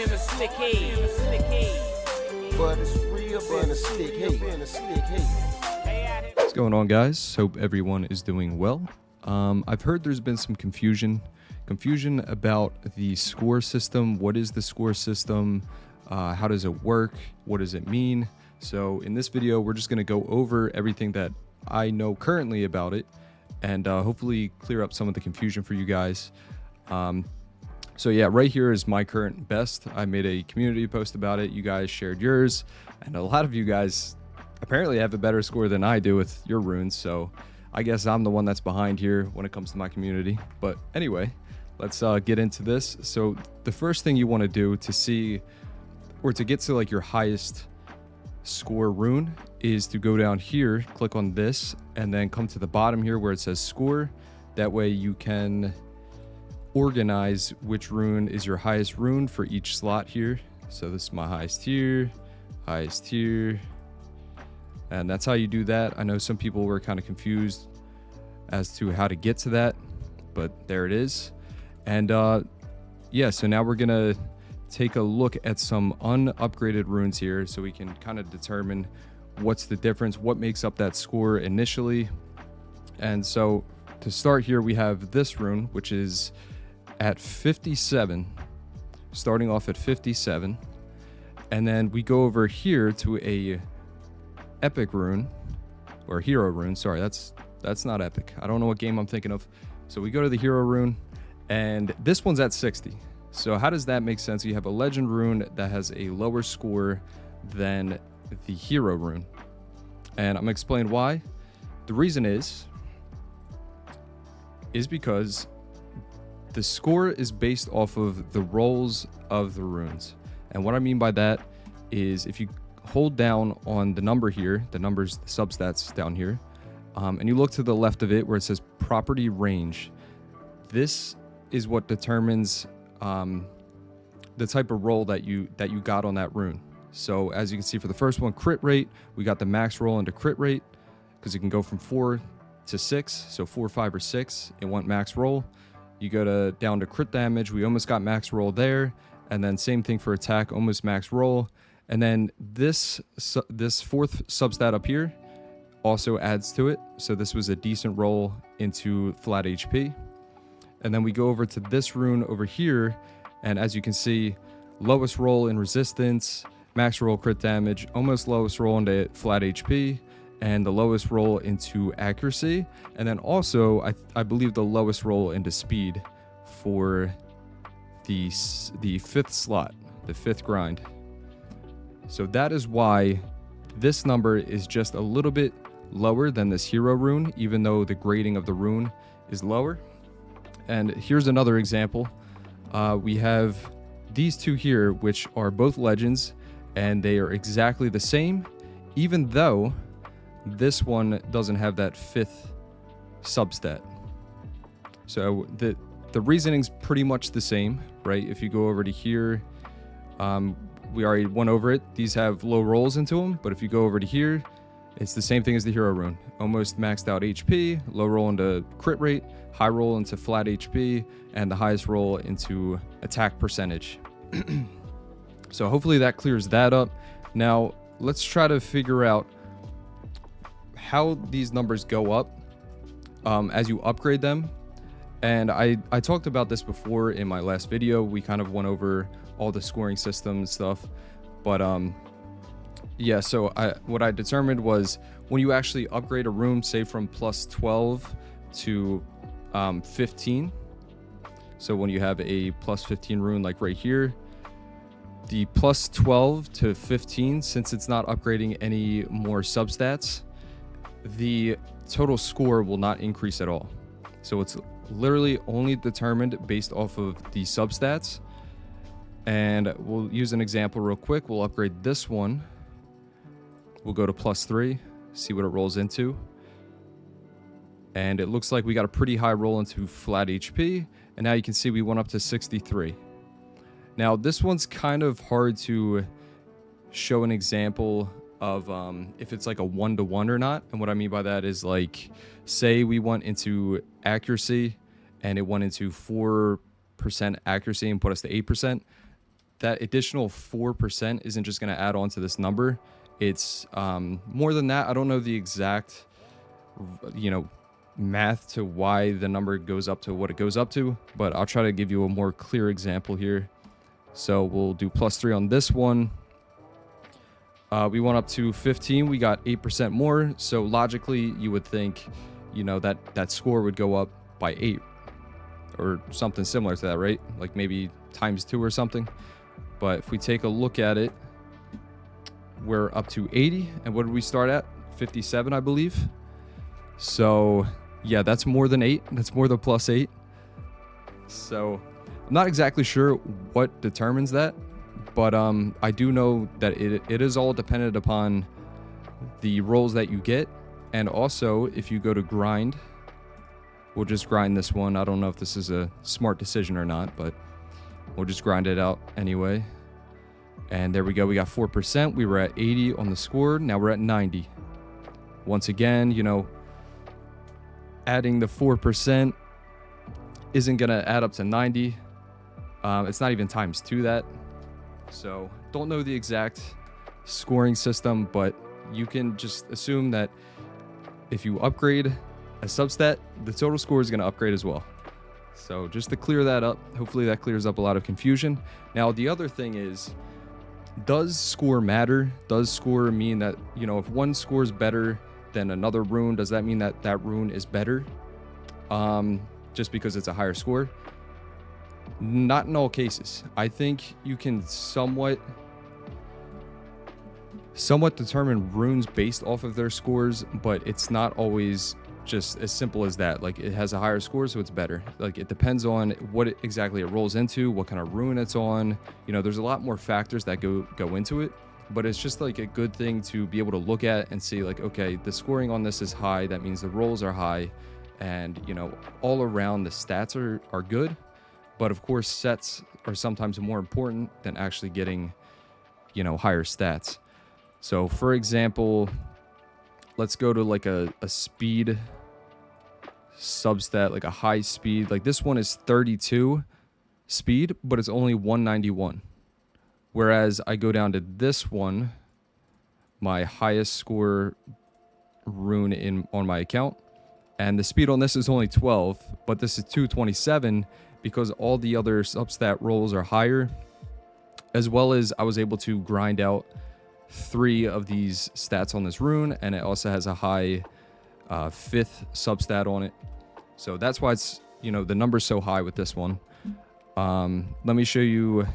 But it's real being a stick hey. What's going on, guys? Hope everyone is doing well. I've heard there's been some confusion about the score system. What is the score system? How does it work? What does it mean? So in this video, we're just going to go over everything that I know currently about it and hopefully clear up some of the confusion for you guys. So yeah, right here is my current best. I made a community post about it. You guys shared yours, and a lot of you guys apparently have a better score than I do with your runes. So I guess I'm the one that's behind here when it comes to my community. But anyway, let's get into this. So the first thing you want to do to see, or to get to like your highest score rune, is to go down here, click on this, and then come to the bottom here where it says score. That way you can organize which rune is your highest rune for each slot here. So this is my highest tier, and that's how you do that. I know some people were kind of confused as to how to get to that, but there it is. And yeah, so now we're gonna take a look at some unupgraded runes here so we can kind of determine what's the difference, what makes up that score initially. And so to start here, we have this rune, which is at 57, starting off at 57. And then we go over here to a epic rune, or hero rune. Sorry, that's not epic. I don't know what game I'm thinking of. So we go to the hero rune, and this one's at 60. So how does that make sense? You have a legend rune that has a lower score than the hero rune. And I'm gonna explain why. The reason is because the score is based off of the rolls of the runes. And what I mean by that is if you hold down on the number here, the numbers, the substats down here, and you look to the left of it where it says property range, this is what determines the type of roll that you got on that rune. So as you can see for the first one, crit rate, we got the max roll into crit rate because it can go from 4 to 6. So 4, 5, or 6, it went max roll. You go down to crit damage, we almost got max roll there. And then same thing for attack, almost max roll. And then this fourth substat up here also adds to it. So this was a decent roll into flat HP. And then we go over to this rune over here. And as you can see, lowest roll in resistance, max roll crit damage, almost lowest roll into flat HP, and the lowest roll into accuracy. And then also, I believe the lowest roll into speed for the fifth slot, the fifth grind. So that is why this number is just a little bit lower than this hero rune, even though the grading of the rune is lower. And here's another example. We have these two here, which are both legends, and they are exactly the same, even though this one doesn't have that fifth substat. So the reasoning's pretty much the same, right? If you go over to here, we already went over it. These have low rolls into them, but if you go over to here, it's the same thing as the hero rune. Almost maxed out HP, low roll into crit rate, high roll into flat HP, and the highest roll into attack percentage. So hopefully that clears that up. Now let's try to figure out how these numbers go up as you upgrade them. And I talked about this before in my last video. We kind of went over all the scoring system and stuff, but yeah, so what I determined was when you actually upgrade a rune, say from plus 12 to 15, so when you have a plus 15 rune like right here, the plus 12 to 15, since it's not upgrading any more substats, the total score will not increase at all. So it's literally only determined based off of the substats. And we'll use an example real quick. We'll upgrade this one. We'll go to plus 3, see what it rolls into. And it looks like we got a pretty high roll into flat HP. And now you can see we went up to 63. Now this one's kind of hard to show an example of if it's like a 1-to-1 or not. And what I mean by that is, like, say we went into accuracy and it went into 4% accuracy and put us to 8%. that additional 4% isn't just going to add on to this number. It's more than that. I don't know the exact, math to why the number goes up to what it goes up to, but I'll try to give you a more clear example here. So we'll do +3 on this one. We went up to 15. We got 8% more. So logically, you would think, that score would go up by 8 or something similar to that, right? Like maybe ×2 or something. But if we take a look at it, we're up to 80. And what did we start at? 57, I believe. So yeah, that's more than 8. That's more than +8. So I'm not exactly sure what determines that, but I do know that it is all dependent upon the rolls that you get. And also, if you go to grind, we'll just grind this one. I don't know if this is a smart decision or not, but we'll just grind it out anyway. And there we go. We got 4%. We were at 80 on the score. Now we're at 90. Once again, adding the 4% isn't going to add up to 90. It's not even ×2 that. So don't know the exact scoring system, but you can just assume that if you upgrade a substat, the total score is going to upgrade as well. So just to clear that up, hopefully that clears up a lot of confusion. Now, the other thing is, does score matter? Does score mean that, if one scores better than another rune, does that mean that that rune is better? Just because it's a higher score? Not in all cases. I think you can somewhat determine runes based off of their scores, but it's not always just as simple as that. Like, it has a higher score, so it's better. Like, it depends on what exactly it rolls into, what kind of rune it's on. There's a lot more factors that go into it, but it's just like a good thing to be able to look at and see, like, okay, the scoring on this is high. That means the rolls are high, and all around the stats are good. But of course, sets are sometimes more important than actually getting, higher stats. So for example, let's go to like a speed substat, like a high speed. Like this one is 32 speed, but it's only 191. Whereas I go down to this one, my highest score rune on my account, and the speed on this is only 12, but this is 227 because all the other substat rolls are higher, as well as I was able to grind out 3 of these stats on this rune, and it also has a high 5th substat on it. So that's why it's, the number's so high with this one. Let me show you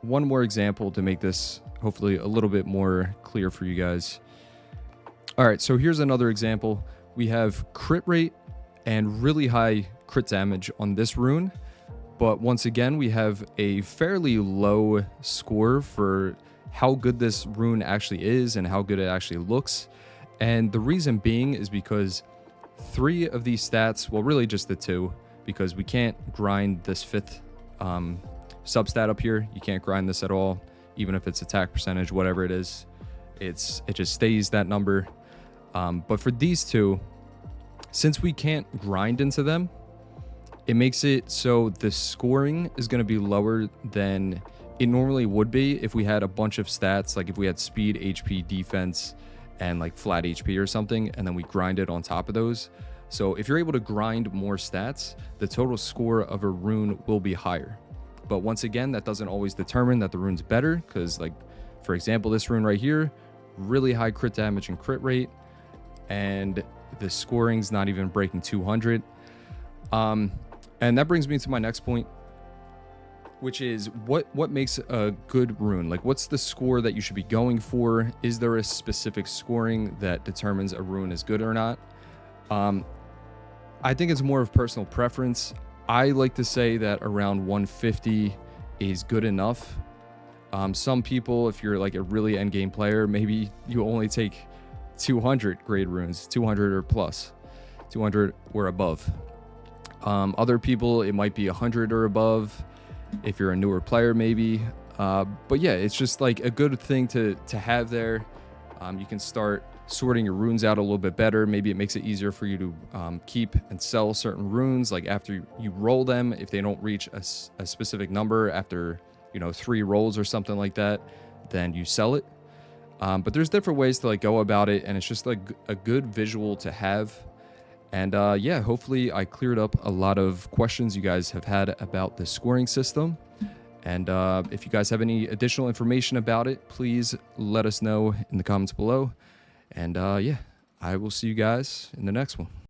one more example to make this hopefully a little bit more clear for you guys. All right, so here's another example. We have crit rate and really high crit damage on this rune, but once again, we have a fairly low score for how good this rune actually is and how good it actually looks. And the reason being is because 3 of these stats, well, really just the 2, because we can't grind this 5th substat up here. You can't grind this at all, even if it's attack percentage, whatever it is. It just stays that number. But for these 2, since we can't grind into them, it makes it so the scoring is going to be lower than it normally would be if we had a bunch of stats, like if we had speed, HP, defense, and like flat HP or something, and then we grind it on top of those. So if you're able to grind more stats, the total score of a rune will be higher. But once again, that doesn't always determine that the rune's better, because like, for example, this rune right here, really high crit damage and crit rate, and the scoring's not even breaking 200. And that brings me to my next point, which is what makes a good rune? Like, what's the score that you should be going for? Is there a specific scoring that determines a rune is good or not? I think it's more of personal preference. I like to say that around 150 is good enough. Some people, if you're like a really endgame player, maybe you only take 200 grade runes, 200 or plus, 200 or above. Other people, it might be 100 or above if you're a newer player maybe. But yeah, it's just like a good thing to have there. You can start sorting your runes out a little bit better. Maybe it makes it easier for you to keep and sell certain runes, like after you roll them, if they don't reach a specific number after 3 rolls or something like that, then you sell it. But there's different ways to like go about it, and it's just like a good visual to have. And yeah, hopefully I cleared up a lot of questions you guys have had about the scoring system. And if you guys have any additional information about it, please let us know in the comments below. And yeah, I will see you guys in the next one.